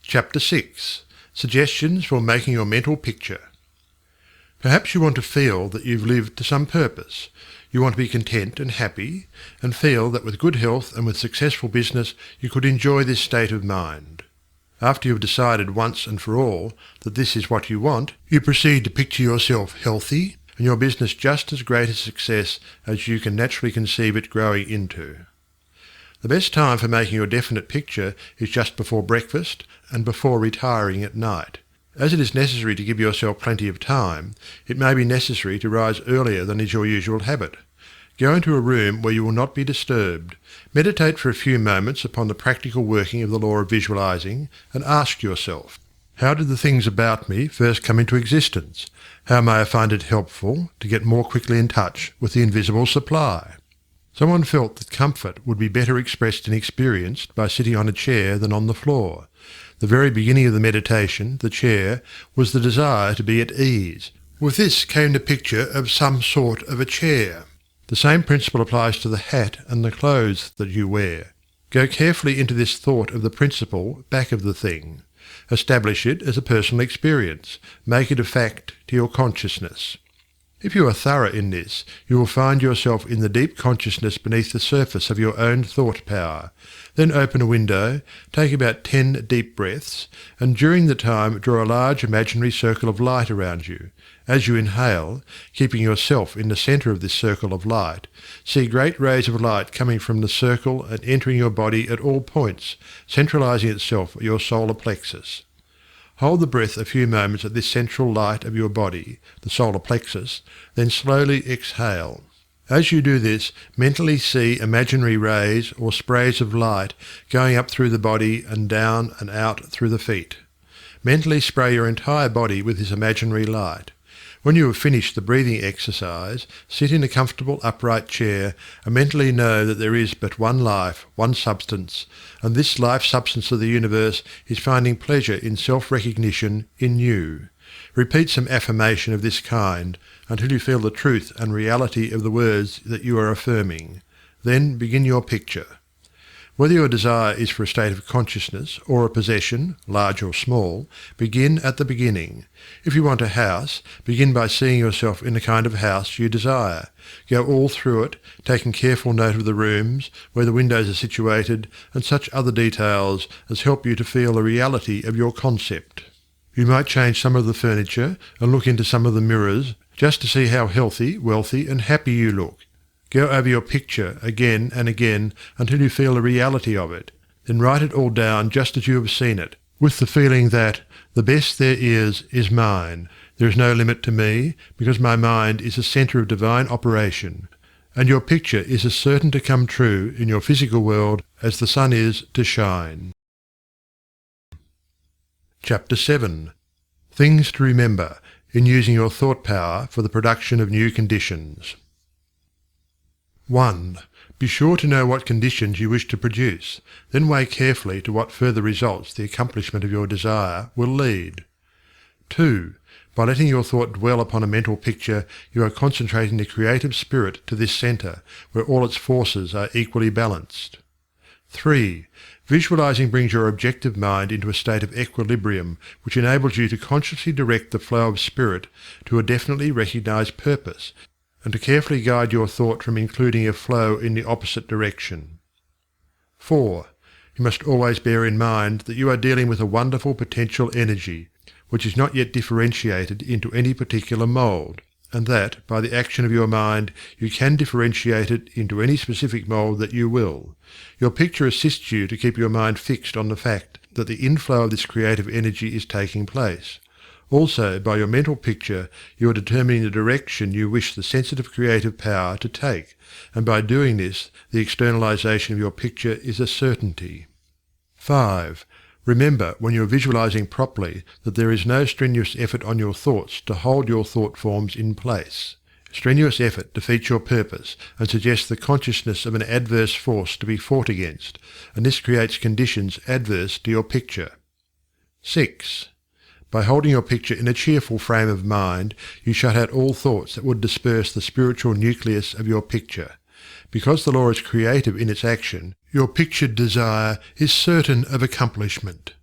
Chapter 6. Suggestions for making your mental picture. Perhaps you want to feel that you've lived to some purpose. You want to be content and happy, and feel that with good health and with successful business you could enjoy this state of mind. After you have decided once and for all that this is what you want, you proceed to picture yourself healthy and your business just as great a success as you can naturally conceive it growing into. The best time for making your definite picture is just before breakfast and before retiring at night. As it is necessary to give yourself plenty of time, it may be necessary to rise earlier than is your usual habit. Go into a room where you will not be disturbed. Meditate for a few moments upon the practical working of the law of visualizing and ask yourself, how did the things about me first come into existence? How may I find it helpful to get more quickly in touch with the invisible supply? Someone felt that comfort would be better expressed and experienced by sitting on a chair than on the floor. The very beginning of the meditation, the chair, was the desire to be at ease. With this came the picture of some sort of a chair. The same principle applies to the hat and the clothes that you wear. Go carefully into this thought of the principle back of the thing. Establish it as a personal experience. Make it a fact to your consciousness. If you are thorough in this, you will find yourself in the deep consciousness beneath the surface of your own thought power. Then open a window, take about 10 deep breaths, and during the time draw a large imaginary circle of light around you. As you inhale, keeping yourself in the centre of this circle of light, see great rays of light coming from the circle and entering your body at all points, centralizing itself at your solar plexus. Hold the breath a few moments at this central light of your body, the solar plexus, then slowly exhale. As you do this, mentally see imaginary rays or sprays of light going up through the body and down and out through the feet. Mentally spray your entire body with this imaginary light. When you have finished the breathing exercise, sit in a comfortable upright chair and mentally know that there is but one life, one substance, and this life substance of the universe is finding pleasure in self-recognition in you. Repeat some affirmation of this kind until you feel the truth and reality of the words that you are affirming. Then begin your picture. Whether your desire is for a state of consciousness or a possession, large or small, begin at the beginning. If you want a house, begin by seeing yourself in the kind of house you desire. Go all through it, taking careful note of the rooms, where the windows are situated, and such other details as help you to feel the reality of your concept. You might change some of the furniture and look into some of the mirrors, just to see how healthy, wealthy, and happy you look. Go over your picture again and again until you feel the reality of it. Then write it all down just as you have seen it, with the feeling that the best there is mine. There is no limit to me, because my mind is a centre of divine operation. And your picture is as certain to come true in your physical world as the sun is to shine. Chapter 7. Things to remember in using your thought power for the production of new conditions. 1. Be sure to know what conditions you wish to produce, then weigh carefully to what further results the accomplishment of your desire will lead. 2. By letting your thought dwell upon a mental picture, you are concentrating the creative spirit to this centre, where all its forces are equally balanced. 3. Visualizing brings your objective mind into a state of equilibrium, which enables you to consciously direct the flow of spirit to a definitely recognized purpose, and to carefully guide your thought from including a flow in the opposite direction. 4. You must always bear in mind that you are dealing with a wonderful potential energy, which is not yet differentiated into any particular mould, and that, by the action of your mind, you can differentiate it into any specific mould that you will. Your picture assists you to keep your mind fixed on the fact that the inflow of this creative energy is taking place. Also, by your mental picture, you are determining the direction you wish the sensitive creative power to take, and by doing this, the externalization of your picture is a certainty. 5. Remember, when you are visualizing properly, that there is no strenuous effort on your thoughts to hold your thought forms in place. Strenuous effort defeats your purpose and suggests the consciousness of an adverse force to be fought against, and this creates conditions adverse to your picture. 6. By holding your picture in a cheerful frame of mind, you shut out all thoughts that would disperse the spiritual nucleus of your picture. Because the law is creative in its action, your pictured desire is certain of accomplishment.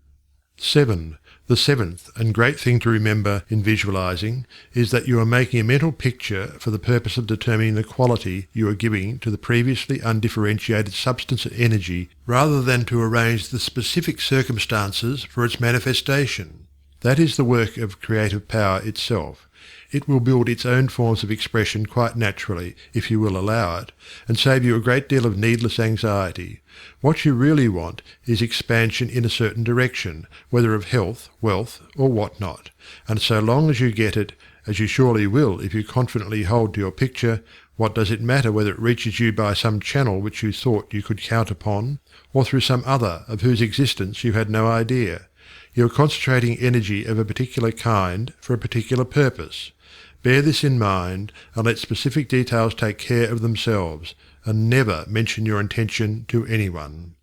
7. The seventh and great thing to remember in visualizing is that you are making a mental picture for the purpose of determining the quality you are giving to the previously undifferentiated substance and energy rather than to arrange the specific circumstances for its manifestation. That is the work of creative power itself. It will build its own forms of expression quite naturally, if you will allow it, and save you a great deal of needless anxiety. What you really want is expansion in a certain direction, whether of health, wealth, or what not, and so long as you get it, as you surely will if you confidently hold to your picture, what does it matter whether it reaches you by some channel which you thought you could count upon, or through some other of whose existence you had no idea? You are concentrating energy of a particular kind for a particular purpose. Bear this in mind, and let specific details take care of themselves, and never mention your intention to anyone.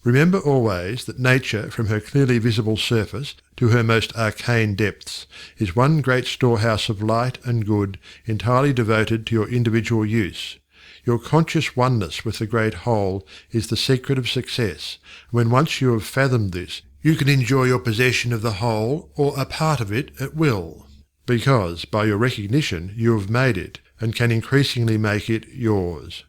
Remember always that nature, from her clearly visible surface to her most arcane depths, is one great storehouse of light and good, entirely devoted to your individual use. Your conscious oneness with the great whole is the secret of success, and when once you have fathomed this, you can enjoy your possession of the whole or a part of it at will, because by your recognition you have made it, and can increasingly make it yours.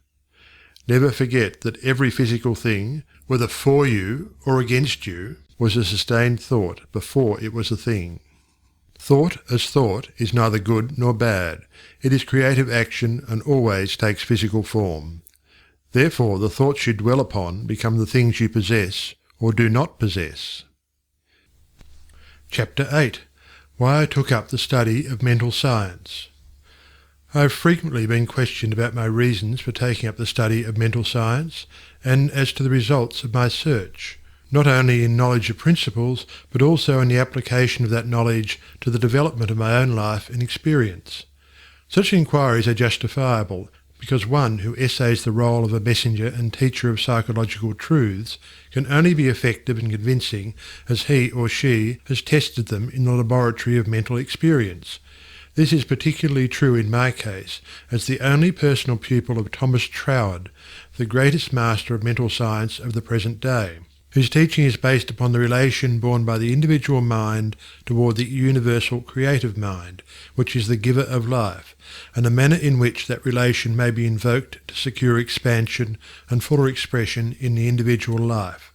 Never forget that every physical thing, whether for you or against you, was a sustained thought before it was a thing. Thought as thought is neither good nor bad. It is creative action and always takes physical form. Therefore the thoughts you dwell upon become the things you possess or do not possess. Chapter 8. Why I took up the study of mental science. I have frequently been questioned about my reasons for taking up the study of mental science, and as to the results of my search, not only in knowledge of principles, but also in the application of that knowledge to the development of my own life and experience. Such inquiries are justifiable, because one who essays the role of a messenger and teacher of psychological truths can only be effective and convincing as he or she has tested them in the laboratory of mental experience. This is particularly true in my case, as the only personal pupil of Thomas Troward, the greatest master of mental science of the present day, whose teaching is based upon the relation borne by the individual mind toward the universal creative mind, which is the giver of life, and the manner in which that relation may be invoked to secure expansion and fuller expression in the individual life.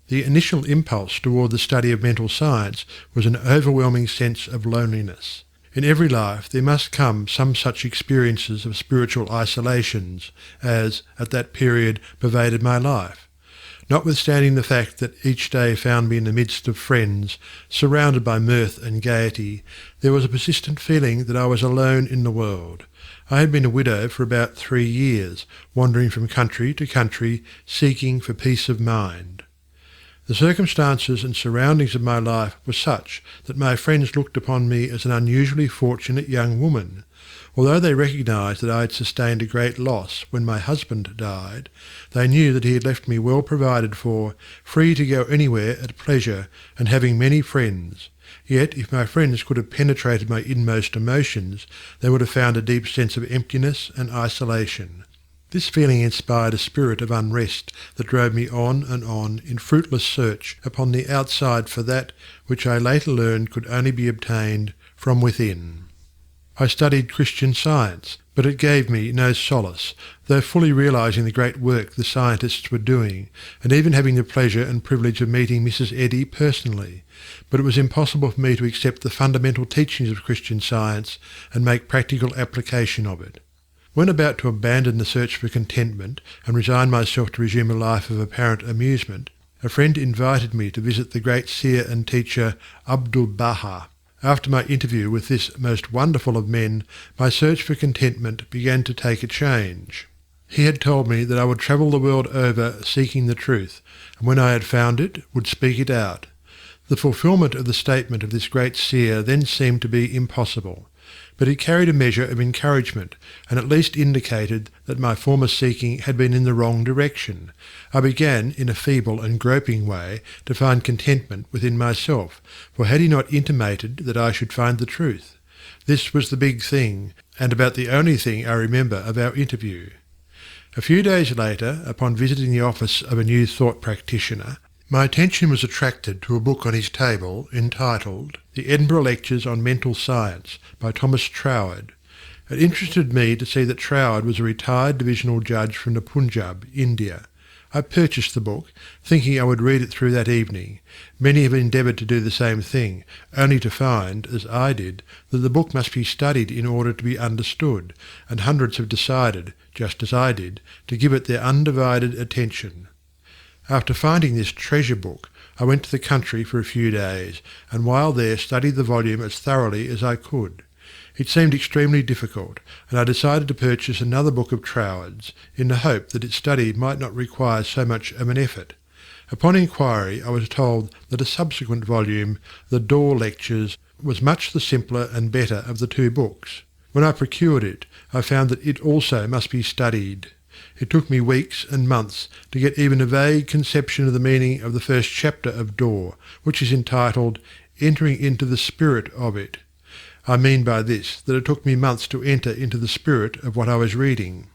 The initial impulse toward the study of mental science was an overwhelming sense of loneliness. In every life there must come some such experiences of spiritual isolations as, at that period, pervaded my life. Notwithstanding the fact that each day found me in the midst of friends, surrounded by mirth and gaiety, there was a persistent feeling that I was alone in the world. I had been a widow for about 3 years, wandering from country to country, seeking for peace of mind. The circumstances and surroundings of my life were such that my friends looked upon me as an unusually fortunate young woman. Although they recognized that I had sustained a great loss when my husband died, they knew that he had left me well provided for, free to go anywhere at pleasure, and having many friends. Yet if my friends could have penetrated my inmost emotions, they would have found a deep sense of emptiness and isolation. This feeling inspired a spirit of unrest that drove me on and on in fruitless search upon the outside for that which I later learned could only be obtained from within. I studied Christian Science, but it gave me no solace, though fully realizing the great work the scientists were doing, and even having the pleasure and privilege of meeting Mrs. Eddy personally. But it was impossible for me to accept the fundamental teachings of Christian Science and make practical application of it. When about to abandon the search for contentment and resign myself to resume a life of apparent amusement, a friend invited me to visit the great seer and teacher Abdu'l-Baha. After my interview with this most wonderful of men, my search for contentment began to take a change. He had told me that I would travel the world over seeking the truth, and when I had found it, would speak it out. The fulfilment of the statement of this great seer then seemed to be impossible. But it carried a measure of encouragement, and at least indicated that my former seeking had been in the wrong direction. I began, in a feeble and groping way, to find contentment within myself, for had he not intimated that I should find the truth? This was the big thing, and about the only thing I remember of our interview. A few days later, upon visiting the office of a New Thought practitioner, My attention was attracted to a book on his table entitled The Edinburgh Lectures on Mental Science by Thomas Troward. It interested me to see that Troward was a retired divisional judge from the Punjab, India. I purchased the book, thinking I would read it through that evening. Many have endeavoured to do the same thing, only to find, as I did, that the book must be studied in order to be understood, and hundreds have decided, just as I did, to give it their undivided attention. After finding this treasure book, I went to the country for a few days, and while there studied the volume as thoroughly as I could. It seemed extremely difficult, and I decided to purchase another book of Troward's, in the hope that its study might not require so much of an effort. Upon inquiry, I was told that a subsequent volume, The Door Lectures, was much the simpler and better of the two books. When I procured it, I found that it also must be studied. It took me weeks and months to get even a vague conception of the meaning of the first chapter of Door, which is entitled Entering into the Spirit of It. I mean by this that it took me months to enter into the spirit of what I was reading.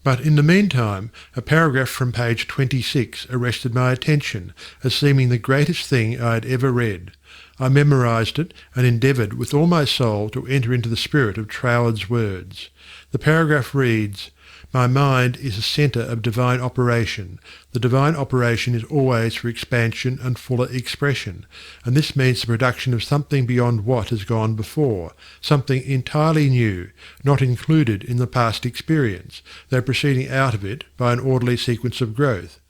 But in the meantime, a paragraph from page 26 arrested my attention as seeming the greatest thing I had ever read. I memorized it and endeavoured with all my soul to enter into the spirit of Troward's words. The paragraph reads, "My mind is a centre of divine operation. The divine operation is always for expansion and fuller expression, and this means the production of something beyond what has gone before, something entirely new, not included in the past experience, though proceeding out of it by an orderly sequence of growth.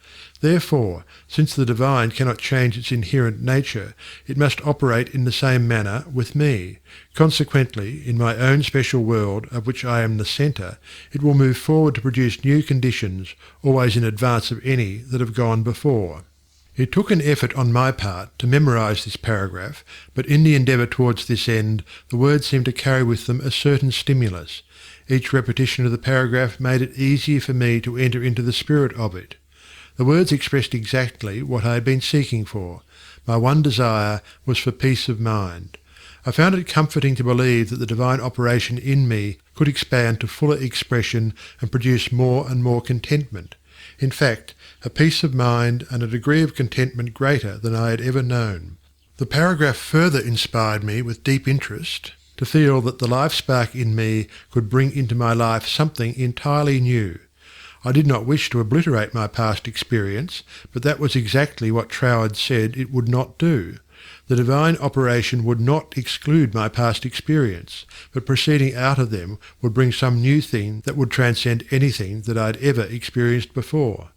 Therefore, since the divine cannot change its inherent nature, it must operate in the same manner with me. Consequently, in my own special world, of which I am the centre, it will move forward to produce new conditions, always in advance of any that have gone before." It took an effort on my part to memorize this paragraph, but in the endeavour towards this end, the words seemed to carry with them a certain stimulus. Each repetition of the paragraph made it easier for me to enter into the spirit of it. The words expressed exactly what I had been seeking for. My one desire was for peace of mind. I found it comforting to believe that the divine operation in me could expand to fuller expression and produce more and more contentment. In fact, a peace of mind and a degree of contentment greater than I had ever known. The paragraph further inspired me with deep interest to feel that the life spark in me could bring into my life something entirely new. I did not wish to obliterate my past experience, but that was exactly what Troward said it would not do. The divine operation would not exclude my past experience, but proceeding out of them would bring some new thing that would transcend anything that I had ever experienced before.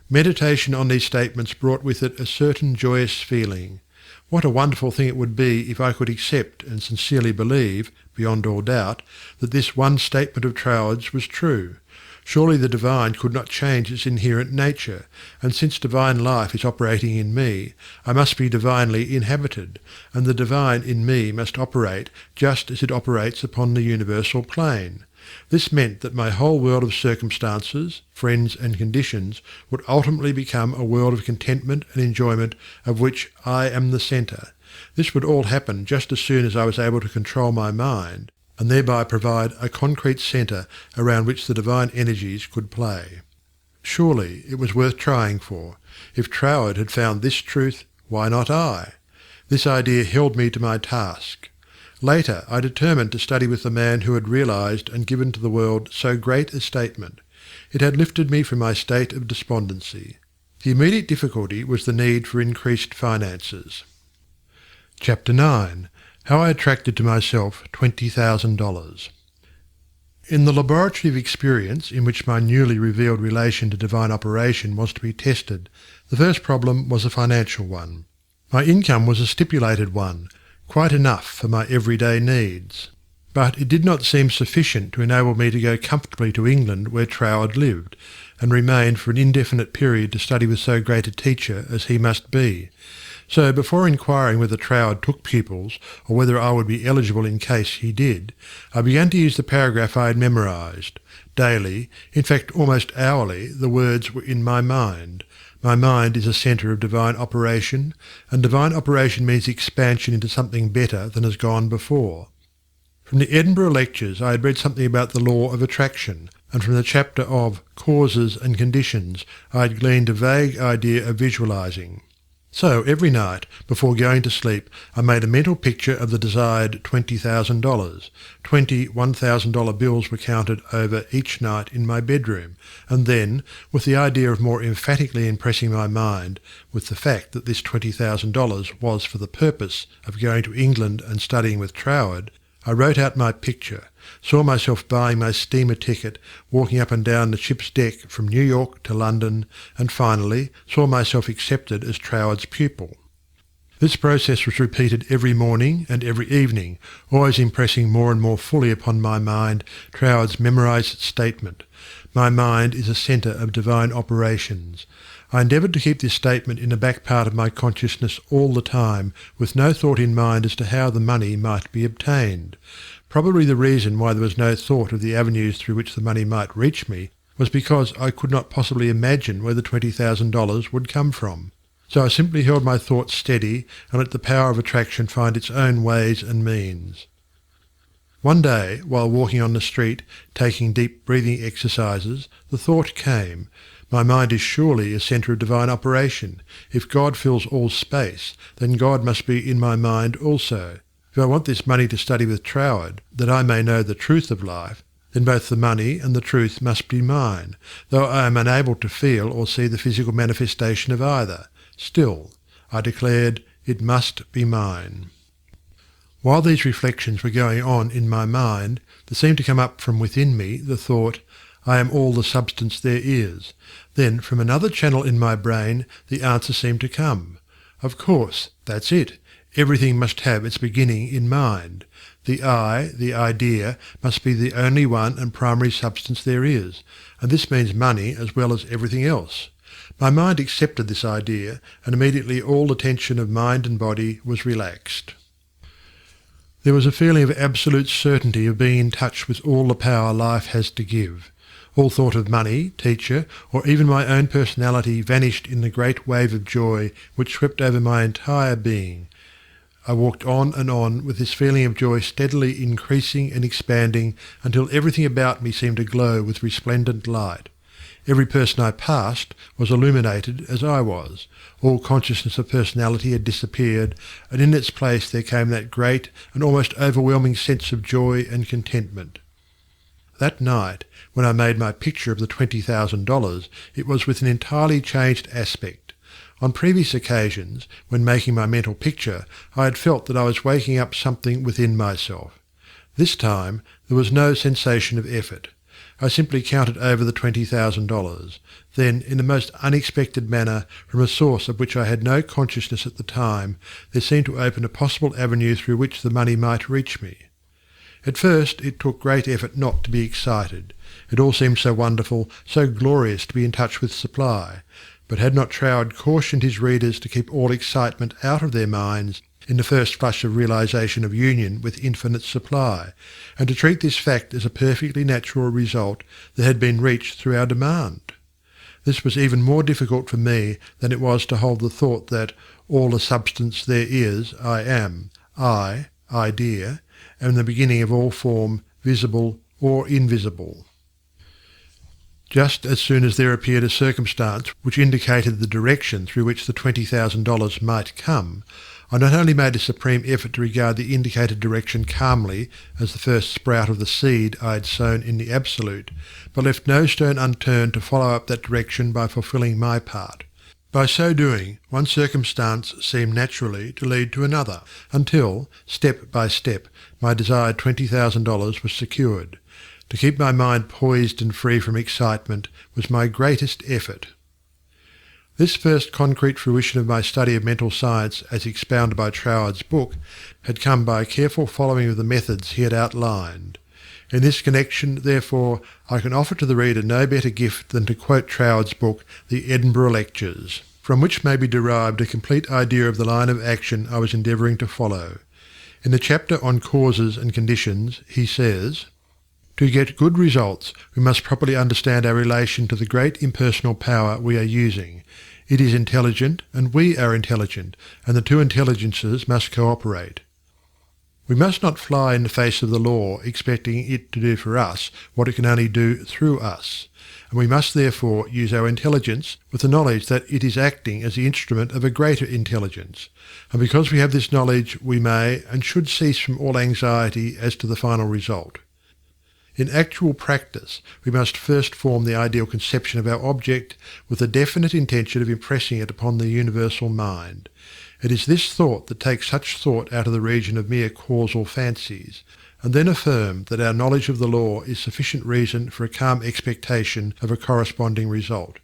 Meditation on these statements brought with it a certain joyous feeling. What a wonderful thing it would be if I could accept and sincerely believe, beyond all doubt, that this one statement of Troward's was true. Surely the divine could not change its inherent nature, and since divine life is operating in me, I must be divinely inhabited, and the divine in me must operate just as it operates upon the universal plane. This meant that my whole world of circumstances, friends and conditions would ultimately become a world of contentment and enjoyment of which I am the centre. This would all happen just as soon as I was able to control my mind, and thereby provide a concrete centre around which the divine energies could play. Surely it was worth trying for. If Troward had found this truth, why not I? This idea held me to my task. Later I determined to study with the man who had realized and given to the world so great a statement. It had lifted me from my state of despondency. The immediate difficulty was the need for increased finances. Chapter 9. How I attracted to myself $20,000. In the laboratory of experience in which my newly revealed relation to divine operation was to be tested, the first problem was a financial one. My income was a stipulated one, quite enough for my everyday needs. But it did not seem sufficient to enable me to go comfortably to England where Troward lived, and remain for an indefinite period to study with so great a teacher as he must be. So before inquiring whether Troward took pupils, or whether I would be eligible in case he did, I began to use the paragraph I had memorized. Daily, in fact almost hourly, the words were in my mind. My mind is a centre of divine operation, and divine operation means expansion into something better than has gone before. From the Edinburgh Lectures I had read something about the law of attraction, and from the chapter of Causes and Conditions I had gleaned a vague idea of visualizing. So every night, before going to sleep, I made a mental picture of the desired $20,000. 20 $1,000 bills were counted over each night in my bedroom, and then, with the idea of more emphatically impressing my mind with the fact that this $20,000 was for the purpose of going to England and studying with Troward, I wrote out my picture, saw myself buying my steamer ticket, walking up and down the ship's deck from New York to London, and finally saw myself accepted as Troward's pupil. This process was repeated every morning and every evening, always impressing more and more fully upon my mind Troward's memorized statement, "My mind is a centre of divine operations." I endeavoured to keep this statement in the back part of my consciousness all the time, with no thought in mind as to how the money might be obtained. Probably the reason why there was no thought of the avenues through which the money might reach me was because I could not possibly imagine where the $20,000 would come from. So I simply held my thoughts steady and let the power of attraction find its own ways and means. One day, while walking on the street, taking deep breathing exercises, the thought came, "My mind is surely a centre of divine operation. If God fills all space, then God must be in my mind also. If I want this money to study with Troward, that I may know the truth of life, then both the money and the truth must be mine, though I am unable to feel or see the physical manifestation of either. Still," I declared, "it must be mine." While these reflections were going on in my mind, there seemed to come up from within me the thought, "I am all the substance there is." Then from another channel in my brain the answer seemed to come. Of course, that's it. Everything must have its beginning in mind. The I, the idea, must be the only one and primary substance there is, and this means money as well as everything else. My mind accepted this idea, and immediately all the tension of mind and body was relaxed. There was a feeling of absolute certainty of being in touch with all the power life has to give. All thought of money, teacher, or even my own personality vanished in the great wave of joy which swept over my entire being. I walked on with this feeling of joy steadily increasing and expanding until everything about me seemed to glow with resplendent light. Every person I passed was illuminated as I was. All consciousness of personality had disappeared, and in its place there came that great and almost overwhelming sense of joy and contentment. That night, when I made my picture of the $20,000, it was with an entirely changed aspect. On previous occasions, when making my mental picture, I had felt that I was waking up something within myself. This time there was no sensation of effort. I simply counted over the $20,000. Then, in the most unexpected manner, from a source of which I had no consciousness at the time, there seemed to open a possible avenue through which the money might reach me. At first it took great effort not to be excited. It all seemed so wonderful, so glorious to be in touch with supply. But had not Troward cautioned his readers to keep all excitement out of their minds in the first flush of realization of union with infinite supply, and to treat this fact as a perfectly natural result that had been reached through our demand? This was even more difficult for me than it was to hold the thought that all the substance there is, I am, idea, am the beginning of all form, visible or invisible. Just as soon as there appeared a circumstance which indicated the direction through which the $20,000 might come, I not only made a supreme effort to regard the indicated direction calmly as the first sprout of the seed I had sown in the Absolute, but left no stone unturned to follow up that direction by fulfilling my part. By so doing, one circumstance seemed naturally to lead to another, until, step by step, my desired $20,000 was secured. To keep my mind poised and free from excitement was my greatest effort. This first concrete fruition of my study of mental science as expounded by Troward's book had come by a careful following of the methods he had outlined. In this connection, therefore, I can offer to the reader no better gift than to quote Troward's book, The Edinburgh Lectures, from which may be derived a complete idea of the line of action I was endeavouring to follow. In the chapter on causes and conditions, he says, "To get good results, we must properly understand our relation to the great impersonal power we are using. It is intelligent, and we are intelligent, and the two intelligences must cooperate. We must not fly in the face of the law, expecting it to do for us what it can only do through us, and we must therefore use our intelligence with the knowledge that it is acting as the instrument of a greater intelligence, and because we have this knowledge we may and should cease from all anxiety as to the final result. In actual practice, we must first form the ideal conception of our object with the definite intention of impressing it upon the universal mind. It is this thought that takes such thought out of the region of mere causal fancies, and then affirm that our knowledge of the law is sufficient reason for a calm expectation of a corresponding result,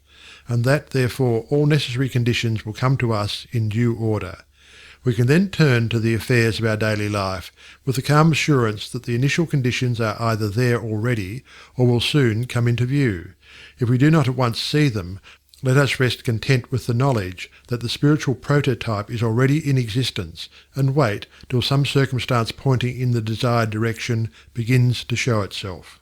and that therefore all necessary conditions will come to us in due order. We can then turn to the affairs of our daily life with the calm assurance that the initial conditions are either there already or will soon come into view. If we do not at once see them, let us rest content with the knowledge that the spiritual prototype is already in existence, and wait till some circumstance pointing in the desired direction begins to show itself.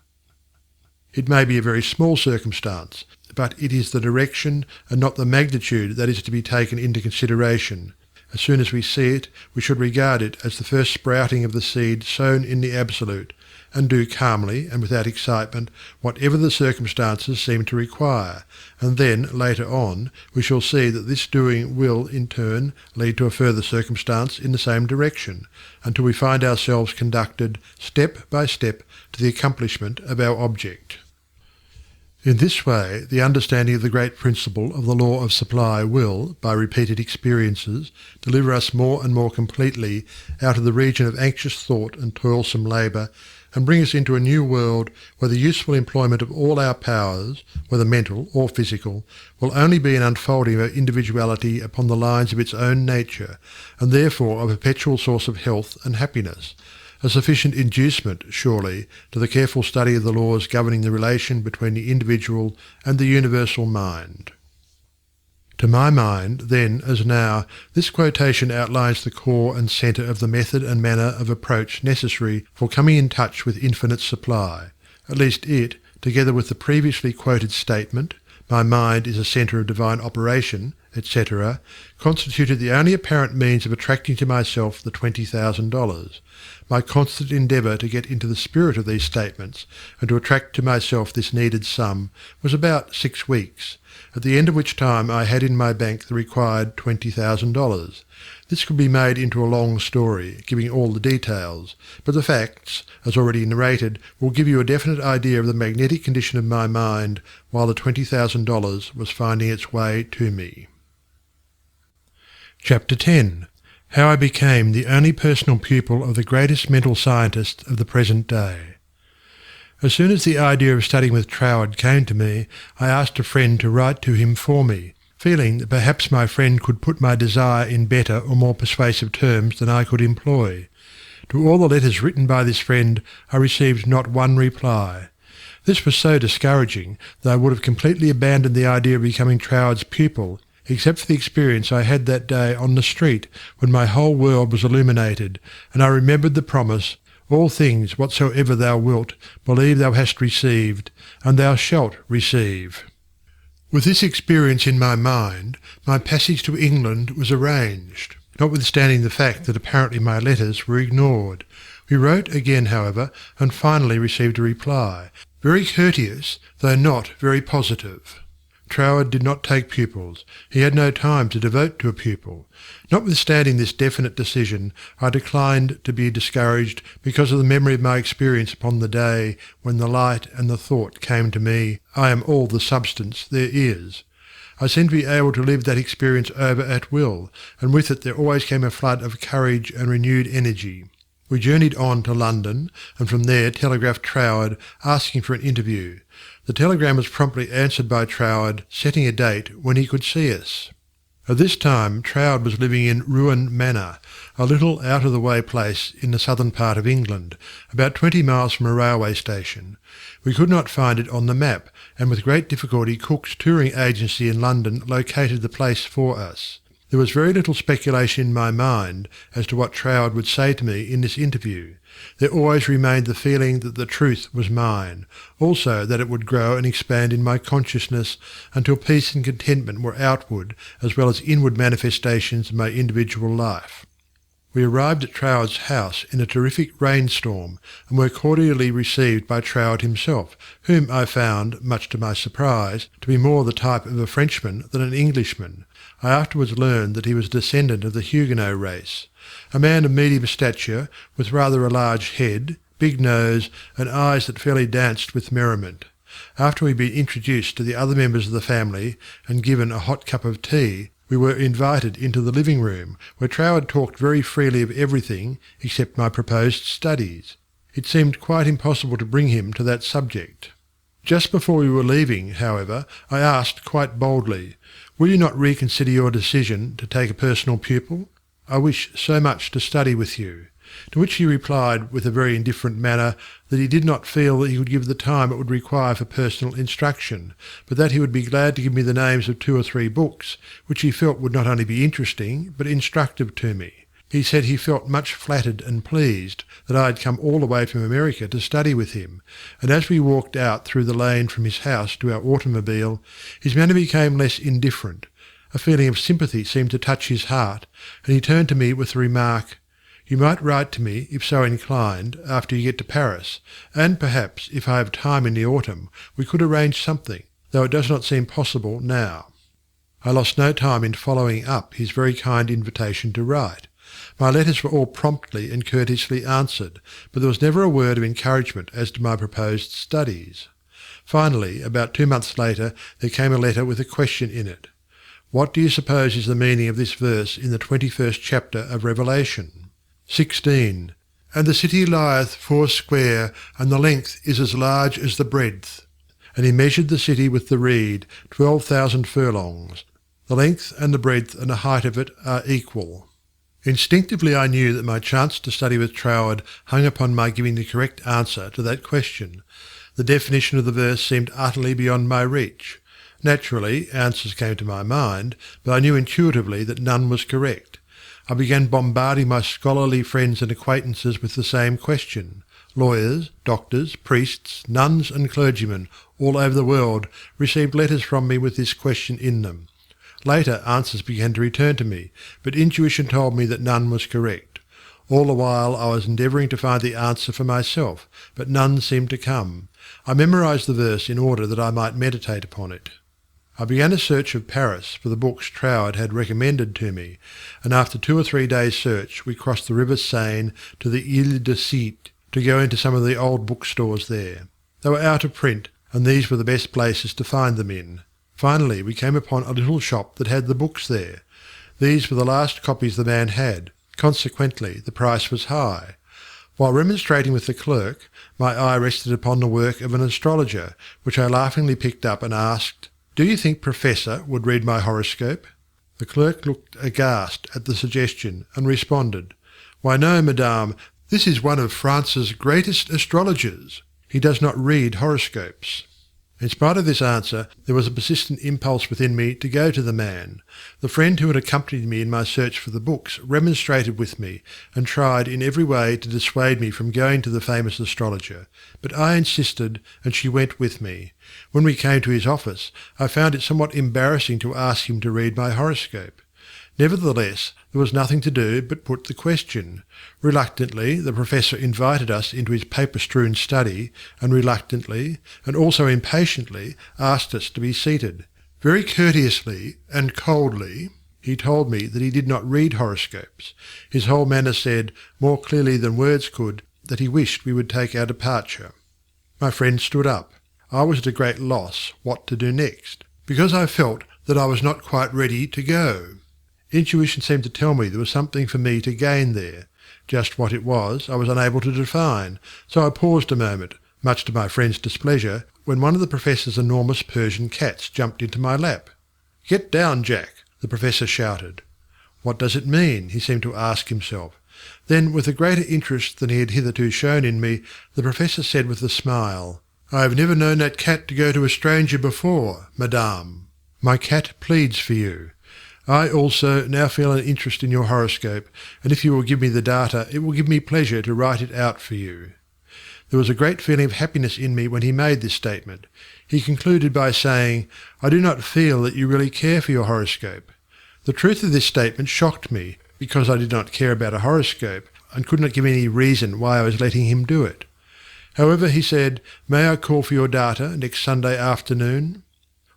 It may be a very small circumstance, but it is the direction and not the magnitude that is to be taken into consideration. As soon as we see it, we should regard it as the first sprouting of the seed sown in the Absolute, and do calmly and without excitement whatever the circumstances seem to require, and then, later on, we shall see that this doing will, in turn, lead to a further circumstance in the same direction, until we find ourselves conducted, step by step, to the accomplishment of our object. In this way, the understanding of the great principle of the law of supply will, by repeated experiences, deliver us more and more completely out of the region of anxious thought and toilsome labour, and bring us into a new world where the useful employment of all our powers, whether mental or physical, will only be an unfolding of our individuality upon the lines of its own nature, and therefore a perpetual source of health and happiness, a sufficient inducement, surely, to the careful study of the laws governing the relation between the individual and the universal mind. To my mind, then as now, this quotation outlines the core and centre of the method and manner of approach necessary for coming in touch with infinite supply. At least it, together with the previously quoted statement, "My mind is a centre of divine operation," etc., constituted the only apparent means of attracting to myself the $20,000. My constant endeavour to get into the spirit of these statements, and to attract to myself this needed sum, was about 6 weeks, at the end of which time I had in my bank the required $20,000. This could be made into a long story, giving all the details, but the facts, as already narrated, will give you a definite idea of the magnetic condition of my mind while the $20,000 was finding its way to me. Chapter 10. How I became the only personal pupil of the greatest mental scientist of the present day. As soon as the idea of studying with Troward came to me, I asked a friend to write to him for me, feeling that perhaps my friend could put my desire in better or more persuasive terms than I could employ. To all the letters written by this friend I received not one reply. This was so discouraging that I would have completely abandoned the idea of becoming Troward's pupil, except for the experience I had that day on the street when my whole world was illuminated, and I remembered the promise, "All things whatsoever thou wilt, believe thou hast received, and thou shalt receive." With this experience in my mind, my passage to England was arranged, notwithstanding the fact that apparently my letters were ignored. We wrote again, however, and finally received a reply, very courteous, though not very positive. Troward did not take pupils. He had no time to devote to a pupil. Notwithstanding this definite decision, I declined to be discouraged because of the memory of my experience upon the day when the light and the thought came to me, "I am all the substance there is." I seemed to be able to live that experience over at will, and with it there always came a flood of courage and renewed energy. We journeyed on to London, and from there telegraphed Troward asking for an interview. The telegram was promptly answered by Troward, setting a date when he could see us. At this time Troward was living in Ruan Manor, a little out-of-the-way place in the southern part of England, about 20 miles from a railway station. We could not find it on the map, and with great difficulty Cook's touring agency in London located the place for us. There was very little speculation in my mind as to what Troward would say to me in this interview. There always remained the feeling that the truth was mine, also that it would grow and expand in my consciousness until peace and contentment were outward as well as inward manifestations of my individual life. We arrived at Troward's house in a terrific rainstorm and were cordially received by Troward himself, whom I found, much to my surprise, to be more the type of a Frenchman than an Englishman. I afterwards learned that he was a descendant of the Huguenot race. A man of medium stature, with rather a large head, big nose, and eyes that fairly danced with merriment. After we had been introduced to the other members of the family and given a hot cup of tea, we were invited into the living room, where Troward talked very freely of everything except my proposed studies. It seemed quite impossible to bring him to that subject. Just before we were leaving, however, I asked quite boldly, "Will you not reconsider your decision to take a personal pupil? I wish so much to study with you." To which he replied with a very indifferent manner that he did not feel that he could give the time it would require for personal instruction, but that he would be glad to give me the names of 2 or 3 books, which he felt would not only be interesting, but instructive to me. He said he felt much flattered and pleased that I had come all the way from America to study with him, and as we walked out through the lane from his house to our automobile, his manner became less indifferent. A feeling of sympathy seemed to touch his heart, and he turned to me with the remark, "You might write to me, if so inclined, after you get to Paris, and perhaps, if I have time in the autumn, we could arrange something, though it does not seem possible now." I lost no time in following up his very kind invitation to write. My letters were all promptly and courteously answered, but there was never a word of encouragement as to my proposed studies. Finally, about 2 months later, there came a letter with a question in it. "What do you suppose is the meaning of this verse in the 21st chapter of Revelation?" 16. "And the city lieth foursquare, and the length is as large as the breadth. And he measured the city with the reed, 12,000 furlongs. The length and the breadth and the height of it are equal." Instinctively I knew that my chance to study with Troward hung upon my giving the correct answer to that question. The definition of the verse seemed utterly beyond my reach. Naturally, answers came to my mind, but I knew intuitively that none was correct. I began bombarding my scholarly friends and acquaintances with the same question. Lawyers, doctors, priests, nuns and clergymen all over the world received letters from me with this question in them. Later answers began to return to me, but intuition told me that none was correct. All the while I was endeavouring to find the answer for myself, but none seemed to come. I memorized the verse in order that I might meditate upon it. I began a search of Paris for the books Troward had recommended to me, and after 2 or 3 days' search we crossed the river Seine to the Ile de Cite to go into some of the old bookstores there. They were out of print, and these were the best places to find them in. Finally we came upon a little shop that had the books there. These were the last copies the man had. Consequently the price was high. While remonstrating with the clerk, my eye rested upon the work of an astrologer, which I laughingly picked up and asked, "Do you think Professor would read my horoscope?" The clerk looked aghast at the suggestion and responded, "Why no, madame, this is one of France's greatest astrologers. He does not read horoscopes." In spite of this answer, there was a persistent impulse within me to go to the man. The friend who had accompanied me in my search for the books remonstrated with me and tried in every way to dissuade me from going to the famous astrologer, but I insisted and she went with me. When we came to his office, I found it somewhat embarrassing to ask him to read my horoscope. Nevertheless, there was nothing to do but put the question. Reluctantly, the professor invited us into his paper-strewn study, and reluctantly, and also impatiently, asked us to be seated. Very courteously and coldly, he told me that he did not read horoscopes. His whole manner said, more clearly than words could, that he wished we would take our departure. My friend stood up. I was at a great loss what to do next, because I felt that I was not quite ready to go. Intuition seemed to tell me there was something for me to gain there. Just what it was I unable to define, so I paused a moment, much to my friend's displeasure, when one of the professor's enormous Persian cats jumped into my lap. "Get down, Jack," the professor shouted. What does it mean? He seemed to ask himself. Then, with a greater interest than he had hitherto shown in me, the professor said with a smile, "I have never known that cat to go to a stranger before, madame. My cat pleads for you. I also now feel an interest in your horoscope, and if you will give me the data, it will give me pleasure to write it out for you." There was a great feeling of happiness in me when he made this statement. He concluded by saying, "I do not feel that you really care for your horoscope." The truth of this statement shocked me, because I did not care about a horoscope and could not give any reason why I was letting him do it. However, he said, "May I call for your data next Sunday afternoon?"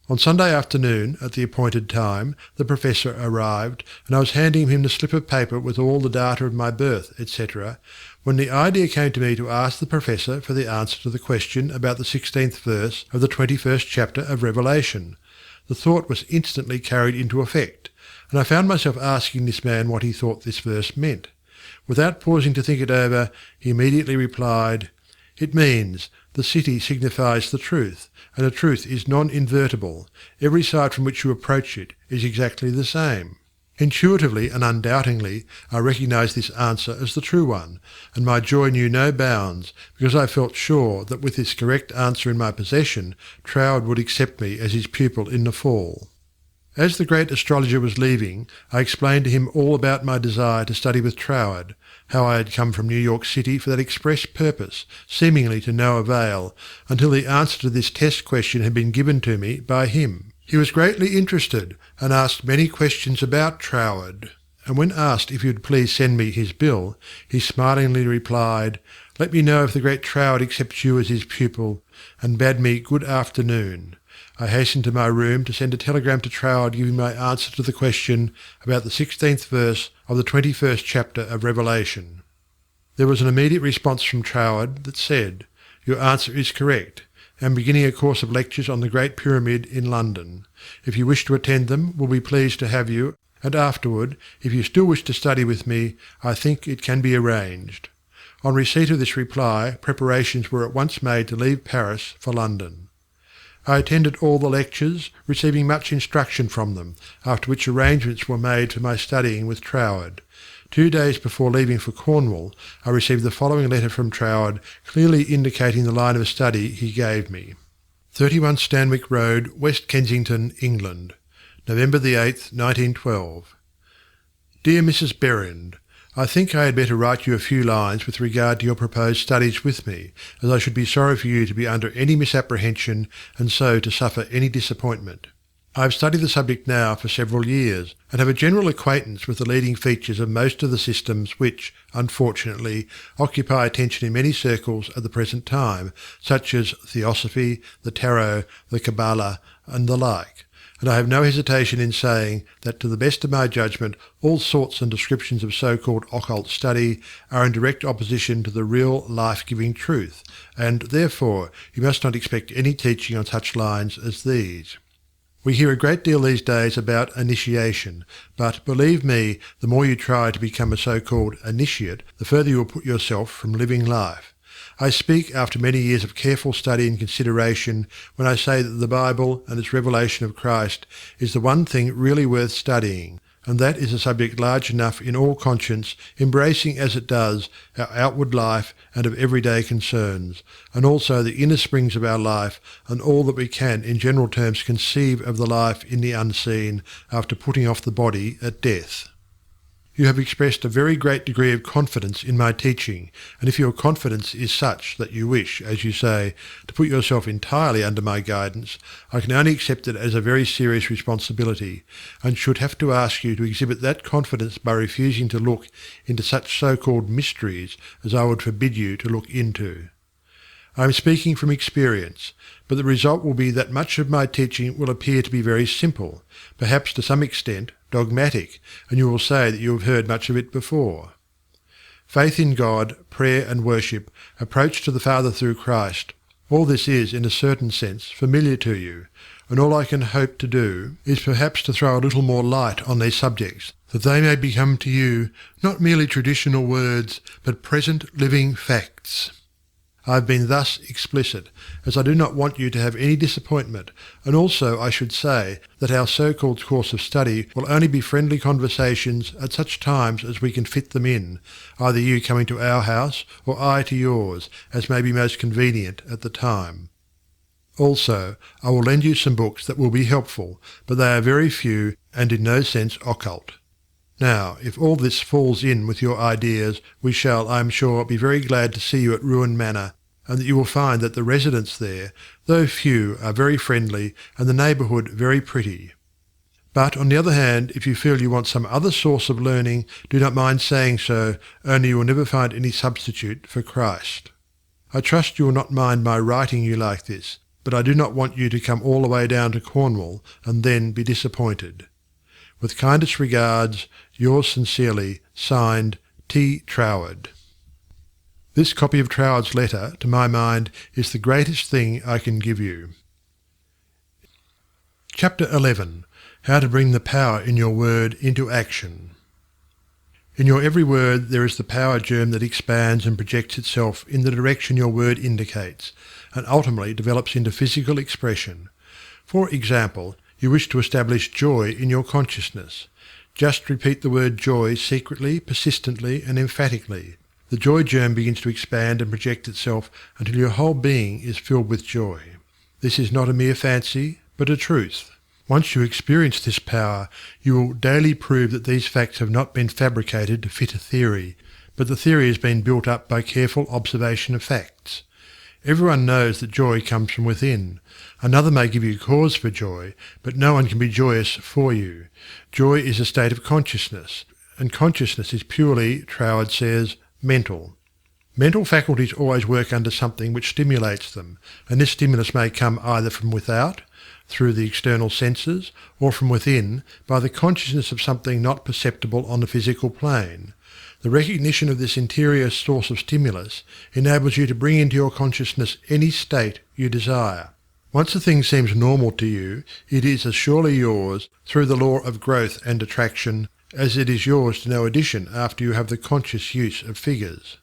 On Sunday afternoon, at the appointed time, the professor arrived, and I was handing him the slip of paper with all the data of my birth, etc., when the idea came to me to ask the professor for the answer to the question about the 16th verse of the 21st chapter of Revelation. The thought was instantly carried into effect, and I found myself asking this man what he thought this verse meant. Without pausing to think it over, he immediately replied, "It means, the city signifies the truth, and the truth is non-invertible. Every side from which you approach it is exactly the same." Intuitively and undoubtingly, I recognised this answer as the true one, and my joy knew no bounds, because I felt sure that with this correct answer in my possession, Troward would accept me as his pupil in the fall. As the great astrologer was leaving, I explained to him all about my desire to study with Troward, how I had come from New York City for that express purpose, seemingly to no avail, until the answer to this test question had been given to me by him. He was greatly interested, and asked many questions about Troward, and when asked if he would please send me his bill, he smilingly replied, "Let me know if the great Troward accepts you as his pupil," and bade me good afternoon. I hastened to my room to send a telegram to Troward giving my answer to the question about the 16th verse of the 21st chapter of Revelation. There was an immediate response from Troward that said, "Your answer is correct. I am beginning a course of lectures on the Great Pyramid in London. If you wish to attend them, we'll be pleased to have you, and afterward, if you still wish to study with me, I think it can be arranged." On receipt of this reply, preparations were at once made to leave Paris for London. I attended all the lectures, receiving much instruction from them, after which arrangements were made for my studying with Troward. 2 days before leaving for Cornwall, I received the following letter from Troward, clearly indicating the line of study he gave me. 31 Stanwick Road, West Kensington, England, November the 8th, 1912. Dear Mrs. Behrend, I think I had better write you a few lines with regard to your proposed studies with me, as I should be sorry for you to be under any misapprehension and so to suffer any disappointment. I have studied the subject now for several years, and have a general acquaintance with the leading features of most of the systems which, unfortunately, occupy attention in many circles at the present time, such as Theosophy, the Tarot, the Kabbalah, and the like, and I have no hesitation in saying that, to the best of my judgment, all sorts and descriptions of so-called occult study are in direct opposition to the real life-giving truth, and, therefore, you must not expect any teaching on such lines as these. We hear a great deal these days about initiation, but, believe me, the more you try to become a so-called initiate, the further you will put yourself from living life. I speak after many years of careful study and consideration when I say that the Bible and its revelation of Christ is the one thing really worth studying, and that is a subject large enough in all conscience, embracing as it does our outward life and of everyday concerns, and also the inner springs of our life, and all that we can in general terms conceive of the life in the unseen after putting off the body at death. You have expressed a very great degree of confidence in my teaching, and if your confidence is such that you wish, as you say, to put yourself entirely under my guidance, I can only accept it as a very serious responsibility, and should have to ask you to exhibit that confidence by refusing to look into such so-called mysteries as I would forbid you to look into. I am speaking from experience, but the result will be that much of my teaching will appear to be very simple, perhaps to some extent dogmatic, and you will say that you have heard much of it before. Faith in God, prayer and worship, approach to the Father through Christ, all this is, in a certain sense, familiar to you, and all I can hope to do is perhaps to throw a little more light on these subjects, that they may become to you not merely traditional words, but present living facts. I have been thus explicit, as I do not want you to have any disappointment, and also I should say that our so-called course of study will only be friendly conversations at such times as we can fit them in, either you coming to our house or I to yours, as may be most convenient at the time. Also, I will lend you some books that will be helpful, but they are very few and in no sense occult. Now, if all this falls in with your ideas, we shall, I am sure, be very glad to see you at Ruan Manor, and that you will find that the residents there, though few, are very friendly, and the neighbourhood very pretty. But on the other hand, if you feel you want some other source of learning, do not mind saying so, only you will never find any substitute for Christ. I trust you will not mind my writing you like this, but I do not want you to come all the way down to Cornwall and then be disappointed. With kindest regards, yours sincerely, signed T. Troward. This copy of Troward's letter, to my mind, is the greatest thing I can give you. Chapter 11. How to bring the power in your word into action. In your every word there is the power germ that expands and projects itself in the direction your word indicates, and ultimately develops into physical expression. For example, you wish to establish joy in your consciousness. Just repeat the word joy secretly, persistently, and emphatically. The joy germ begins to expand and project itself until your whole being is filled with joy. This is not a mere fancy, but a truth. Once you experience this power, you will daily prove that these facts have not been fabricated to fit a theory, but the theory has been built up by careful observation of facts. Everyone knows that joy comes from within. Another may give you cause for joy, but no one can be joyous for you. Joy is a state of consciousness, and consciousness is purely, Troward says, mental. Mental faculties always work under something which stimulates them, and this stimulus may come either from without, through the external senses, or from within, by the consciousness of something not perceptible on the physical plane. The recognition of this interior source of stimulus enables you to bring into your consciousness any state you desire. Once a thing seems normal to you, it is as surely yours, through the law of growth and attraction, as it is yours to no addition after you have the conscious use of figures.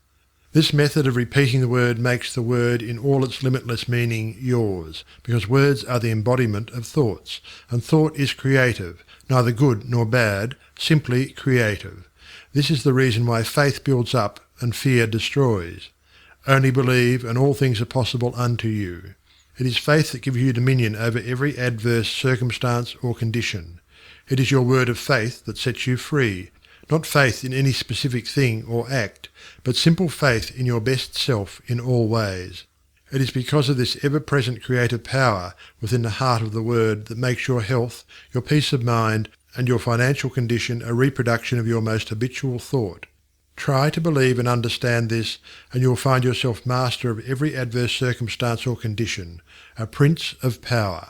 This method of repeating the word makes the word in all its limitless meaning yours, because words are the embodiment of thoughts, and thought is creative, neither good nor bad, simply creative. This is the reason why faith builds up and fear destroys. Only believe, and all things are possible unto you. It is faith that gives you dominion over every adverse circumstance or condition. It is your word of faith that sets you free, not faith in any specific thing or act, but simple faith in your best self in all ways. It is because of this ever-present creative power within the heart of the word that makes your health, your peace of mind, and your financial condition a reproduction of your most habitual thought. Try to believe and understand this, and you will find yourself master of every adverse circumstance or condition, a prince of power.